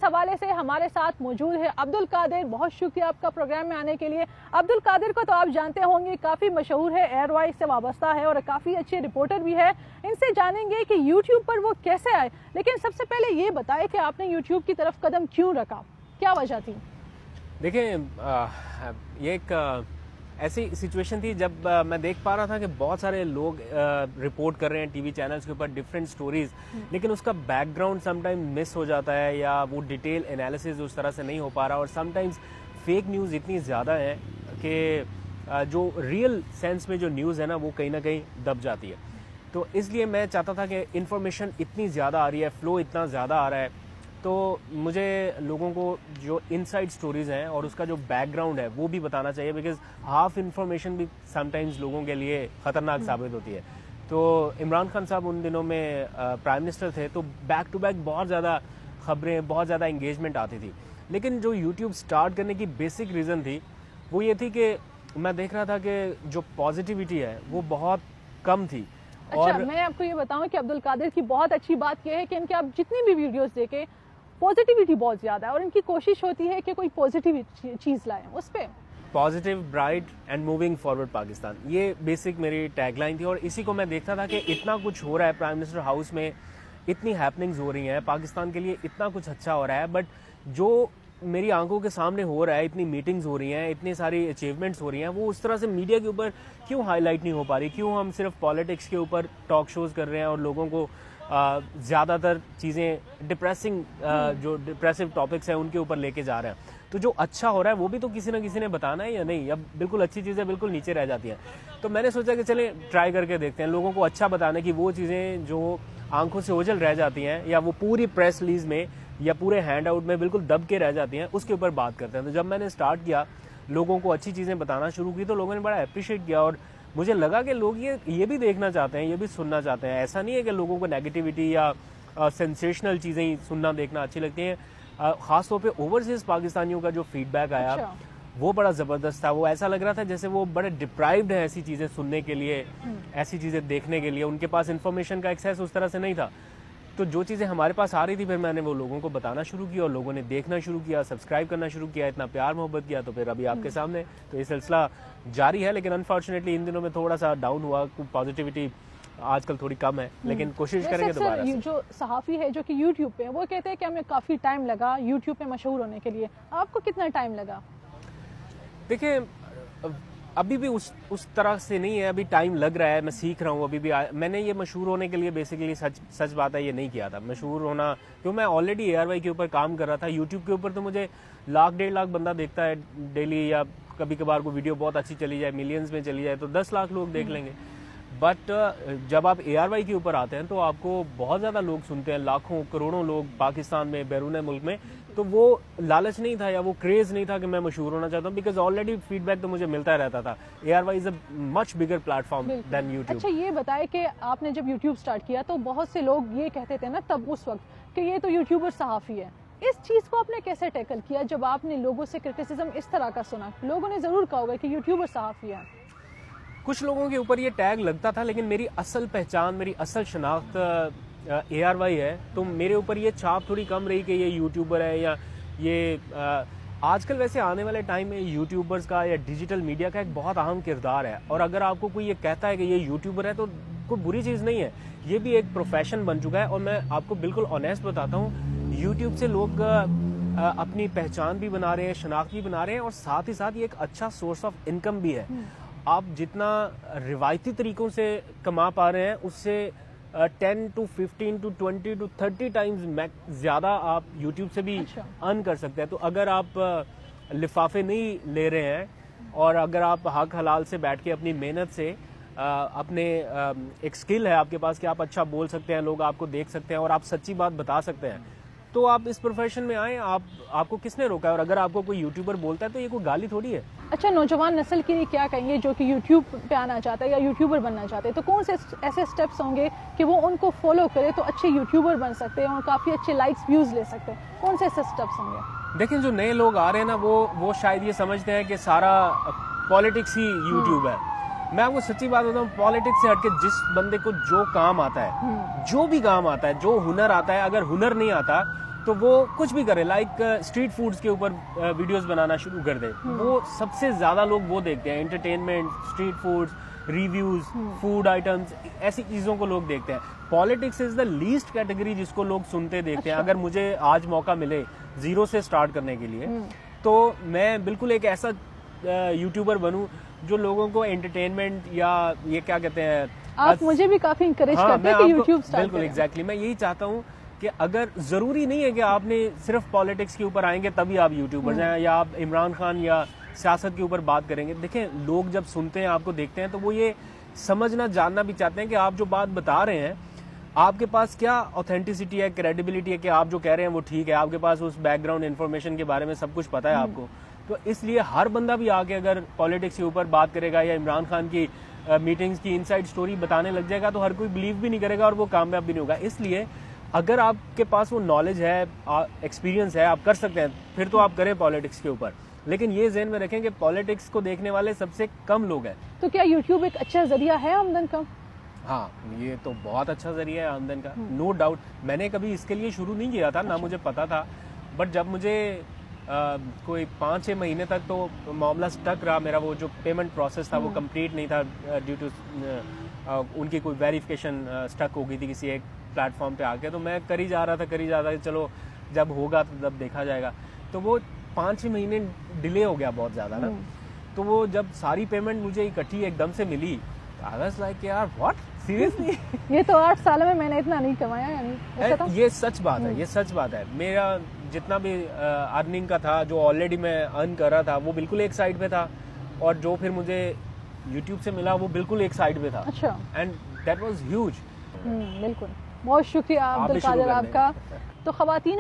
हवाले से हमारे साथ मौजूद है अब्दुल कादिर। बहुत शुक्रिया आपका प्रोग्राम में आने के लिए। अब्दुल कादिर को तो आप जानते होंगे, काफ़ी मशहूर है, एयरवाइज से वाबस्ता है और काफ़ी अच्छे रिपोर्टर भी है। इनसे जानेंगे कि यूट्यूब पर वो कैसे आए। लेकिन सबसे पहले ये बताएं कि आपने यूट्यूब की तरफ कदम क्यों रखा, क्या वजह थी? देखिए, ये एक ऐसी सिचुएशन थी जब मैं देख पा रहा था कि बहुत सारे लोग रिपोर्ट कर रहे हैं टीवी चैनल्स के ऊपर डिफरेंट स्टोरीज, लेकिन उसका बैकग्राउंड समटाइम मिस हो जाता है या वो डिटेल एनालिसिस उस तरह से नहीं हो पा रहा, और समटाइम्स फेक न्यूज़ इतनी ज़्यादा है कि जो रियल सेंस में जो न्यूज़ है ना वो कहीं ना कहीं दब जाती है। तो इसलिए मैं चाहता था कि इन्फॉर्मेशन इतनी ज़्यादा आ रही है, फ्लो इतना ज़्यादा आ रहा है, तो मुझे लोगों को जो इनसाइड स्टोरीज हैं और उसका जो बैकग्राउंड है वो भी बताना चाहिए, बिकॉज हाफ इन्फॉर्मेशन भी समटाइम्स लोगों के लिए खतरनाक साबित होती है। तो इमरान खान साहब उन दिनों में प्राइम मिनिस्टर थे, तो बैक टू बैक बहुत ज़्यादा खबरें, बहुत ज़्यादा एंगेजमेंट आती थी। लेकिन जो यूट्यूब स्टार्ट करने की बेसिक रीज़न थी वो ये थी कि मैं देख रहा था कि जो पॉजिटिविटी है वो बहुत कम थी। अच्छा, और मैं आपको ये बताऊं कि अब्दुल कादिर की बहुत अच्छी बात यह है कि इनके आप जितनी भी वीडियोस देखें, पॉजिटिविटी बहुत ज्यादा है और इनकी कोशिश होती है कि कोई पॉजिटिव चीज लाएं उस पे। Positive, bright and moving forward Pakistan, ये बेसिक मेरी टैगलाइन थी। और इसी को मैं देखता था कि इतना कुछ हो रहा है प्राइम मिनिस्टर हाउस में, इतनी हैपनिंग्स हो रही हैं पाकिस्तान के लिए, इतना कुछ अच्छा हो रहा है, बट जो मेरी आंखों के सामने हो रहा है, इतनी मीटिंग्स हो रही हैं, इतनी सारी अचीवमेंट्स हो रही हैं, वो उस तरह से मीडिया के ऊपर क्यों हाईलाइट नहीं हो पा रही? क्यों हम सिर्फ पॉलिटिक्स के ऊपर टॉक शोज कर रहे हैं और लोगों को ज़्यादातर चीज़ें डिप्रेसिंग, जो डिप्रेसिव टॉपिक्स हैं उनके ऊपर लेके जा रहे हैं? तो जो अच्छा हो रहा है वो भी तो किसी ना किसी ने बताना है या नहीं? अब बिल्कुल अच्छी चीज़ें बिल्कुल नीचे रह जाती हैं। तो मैंने सोचा कि चले ट्राई करके देखते हैं, लोगों को अच्छा बताने की वो चीज़ें जो आंखों से ओझल रह जाती हैं या वो पूरी प्रेस रिलीज में या पूरे हैंड आउट में बिल्कुल दब के रह जाती हैं, उसके ऊपर बात करते हैं। तो जब मैंने स्टार्ट किया, लोगों को अच्छी चीज़ें बताना शुरू की, तो लोगों ने बड़ा अप्रिशिएट किया और मुझे लगा कि लोग ये भी देखना चाहते हैं, ये भी सुनना चाहते हैं। ऐसा नहीं है कि लोगों को नेगेटिविटी या सेंसेशनल चीज़ें ही सुनना देखना अच्छी लगती हैं। ख़ासतौर पे ओवरसीज पाकिस्तानियों का जो फीडबैक आया, अच्छा। वो बड़ा ज़बरदस्त था। वो ऐसा लग रहा था जैसे वो बड़े डिप्राइव्ड है ऐसी चीज़ें सुनने के लिए, ऐसी चीज़ें देखने के लिए। उनके पास इन्फॉर्मेशन का एक्सेस उस तरह से नहीं था। तो जो चीज़ें हमारे पास आ रही थी, फिर मैंने वो लोगों को बताना शुरू किया और लोगों ने देखना शुरू किया, सब्सक्राइब करना शुरू किया, इतना प्यार मोहब्बत किया, तो फिर अभी आपके सामने तो ये सिलसिला जारी है। लेकिन अनफॉर्चुनेटली इन दिनों में थोड़ा सा डाउन हुआ, पॉजिटिविटी आजकल थोड़ी कम है, लेकिन कोशिश करेंगे दोबारा से। जो सहाफ़ी है जो कि यूट्यूब पे, वो कहते हैं कि हमें काफ़ी टाइम लगा यूट्यूब पे मशहूर होने के लिए। आपको कितना टाइम लगा? देखिए, अभी भी उस तरह से नहीं है, अभी टाइम लग रहा है, मैं सीख रहा हूँ अभी भी। मैंने ये मशहूर होने के लिए बेसिकली सच बात है ये नहीं किया था मशहूर होना, क्यों मैं ऑलरेडी एआरवाई के ऊपर काम कर रहा था। यूट्यूब के ऊपर तो मुझे 1-1.5 लाख बंदा देखता है डेली, या कभी कभार को वीडियो बहुत अच्छी चली जाए, मिलियंस में चली जाए तो 10 लाख लोग देख लेंगे। बट जब आप एआरवाई के ऊपर आते हैं तो आपको बहुत ज़्यादा लोग सुनते हैं, लाखों करोड़ों लोग पाकिस्तान में, बैरून मुल्क में। तो वो लालच नहीं था या वो क्रेज़ नहीं था कि मैं मशहूर होना चाहता हूँ, बिकॉज ऑलरेडी फीडबैक तो मुझे मिलता रहता था। ARY is a much bigger platform than YouTube. अच्छा, ये बताए कि आपने जब यूट्यूब स्टार्ट किया तो बहुत से लोग ये कहते थे ना तब उस वक्त कि ये तो यूट्यूबर सहाफ़ी है। इस चीज़ को आपने कैसे टैकल किया जब आपने लोगों से क्रिटिसिज्म इस तरह का सुना? लोगों ने ज़रूर कहा होगा कि यूट्यूबर सहाफ़ी है। कुछ लोगों के ऊपर ये टैग लगता था, लेकिन मेरी असल पहचान, मेरी असल शनाख्त एआरवाई है। तो मेरे ऊपर ये छाप थोड़ी कम रही कि ये यूट्यूबर है या ये आजकल वैसे आने वाले टाइम में यूट्यूबर्स का या डिजिटल मीडिया का एक बहुत अहम किरदार है। और अगर आपको कोई ये कहता है कि ये यूट्यूबर है तो कोई बुरी चीज़ नहीं है, ये भी एक प्रोफेशन बन चुका है। और मैं आपको बिल्कुल ऑनेस्ट बताता हूँ, यूट्यूब से लोग अपनी पहचान भी बना रहे हैं, शनाख्त भी बना रहे हैं, और साथ ही साथ ये एक अच्छा सोर्स ऑफ इनकम भी है। आप जितना रिवायती तरीकों से कमा पा रहे हैं उससे 10 to 15 to 20 to 30 टाइम्स ज़्यादा आप यूट्यूब से भी अर्न कर सकते हैं। तो अगर आप लिफाफे नहीं ले रहे हैं और अगर आप हक हलाल से बैठ के अपनी मेहनत से अपने एक स्किल है आपके पास कि आप अच्छा बोल सकते हैं, लोग आपको देख सकते हैं और आप सच्ची बात बता सकते हैं, तो आप इस प्रोफेशन में आए। आपको किसने रोका है? और अगर आपको कोई यूट्यूबर बोलता है तो ये कोई गाली थोड़ी है। अच्छा, नौजवान नस्ल के लिए क्या कहेंगे जो कि यूट्यूब पे आना चाहता है या यूट्यूबर बनना चाहते हैं? तो कौन से ऐसे स्टेप्स होंगे कि वो उनको फॉलो करे तो अच्छे यूट्यूबर बन सकते हैं और काफ़ी अच्छे लाइक्स व्यूज़ ले सकते हैं? कौन से ऐसे स्टेप्स होंगे? देखिए, जो नए लोग आ रहे हैं ना, वो शायद ये समझते हैं कि सारा पॉलिटिक्स ही यूट्यूब है। मैं आपको सच्ची बात बताऊं, पॉलिटिक्स से हटके जिस बंदे को जो काम आता है, जो भी काम आता है, जो हुनर आता है, अगर हुनर नहीं आता तो वो कुछ भी करे, लाइक स्ट्रीट फूड्स के ऊपर वीडियोस बनाना शुरू कर दे, वो सबसे ज्यादा लोग वो देखते हैं, entertainment, street foods, reviews, food items, ऐसी चीजों को लोग देखते हैं। Politics is the least category जिसको लोग सुनते देखते हैं। अगर मुझे आज मौका मिले जीरो से स्टार्ट करने के लिए, तो मैं बिल्कुल एक ऐसा यूट्यूबर बनूं जो लोगों को एंटरटेनमेंट या ये क्या कहते हैं, आप मुझे भी काफी इंकरेज करते हैं कि यूट्यूब स्टार्ट बिल्कुल एग्जैक्टली मैं यही चाहता हूँ कि अगर जरूरी नहीं है कि आपने सिर्फ पॉलिटिक्स के ऊपर आएंगे तभी आप यूट्यूबर्स हैं, या आप इमरान खान या सियासत के ऊपर बात करेंगे। देखें, लोग जब सुनते हैं, आपको देखते हैं, तो वो ये समझना जानना भी चाहते हैं कि आप जो बात बता रहे हैं आपके पास क्या ऑथेंटिसिटी है, क्रेडिबिलिटी है, कि आप जो कह रहे हैं वो ठीक है, आपके पास उस बैकग्राउंड इन्फॉर्मेशन के बारे में सब कुछ पता है आपको। तो इसलिए हर बंदा भी आके अगर पॉलिटिक्स के ऊपर बात करेगा या इमरान खान की मीटिंग्स की इनसाइड स्टोरी बताने लग जाएगा, तो हर कोई बिलीव भी नहीं करेगा और वो कामयाब भी नहीं होगा। इसलिए अगर आपके पास वो नॉलेज है, एक्सपीरियंस है, आप कर सकते हैं, फिर तो आप करें पॉलिटिक्स के ऊपर। लेकिन ये ज़हन में रखें कि पॉलिटिक्स को देखने वाले सबसे कम लोग हैं। तो क्या यूट्यूब एक अच्छा जरिया है आमदन का? हाँ, ये तो बहुत अच्छा जरिया है आमदन का, नो डाउट। मैंने कभी इसके लिए शुरू नहीं किया था, ना मुझे पता था, बट जब मुझे कोई 5-6 महीने तक तो मामला स्टक रहा, मेरा वो जो पेमेंट प्रोसेस था वो कंप्लीट नहीं था, ड्यू टू उनकी कोई वेरिफिकेशन स्टक हो गई थी किसी एक प्लेटफॉर्म पे आके। तो मैं करी जा रहा था, चलो जब होगा तो तब देखा जाएगा। तो वो 5-6 महीने डिले हो गया बहुत ज़्यादा ना। तो वो जब सारी पेमेंट मुझे इकट्ठी एकदम से मिली, आई वाज लाइक यार व्हाट, सीरियसली ये तो 8 साल में मैंने इतना नहीं कमाया, यानी ऐसा था? ये सच बात है, ये सच बात है। मेरा जितना भी अर्निंग का था, जो ऑलरेडी मैं अर्न कर रहा था, वो बिल्कुल एक साइड पे था, और जो फिर मुझे यूट्यूब से मिला वो बिल्कुल एक साइड पे था। अच्छा। And that was huge. बिल्कुल, बहुत शुक्रिया अब्दुल कादिर आपका। तो ख़वातीन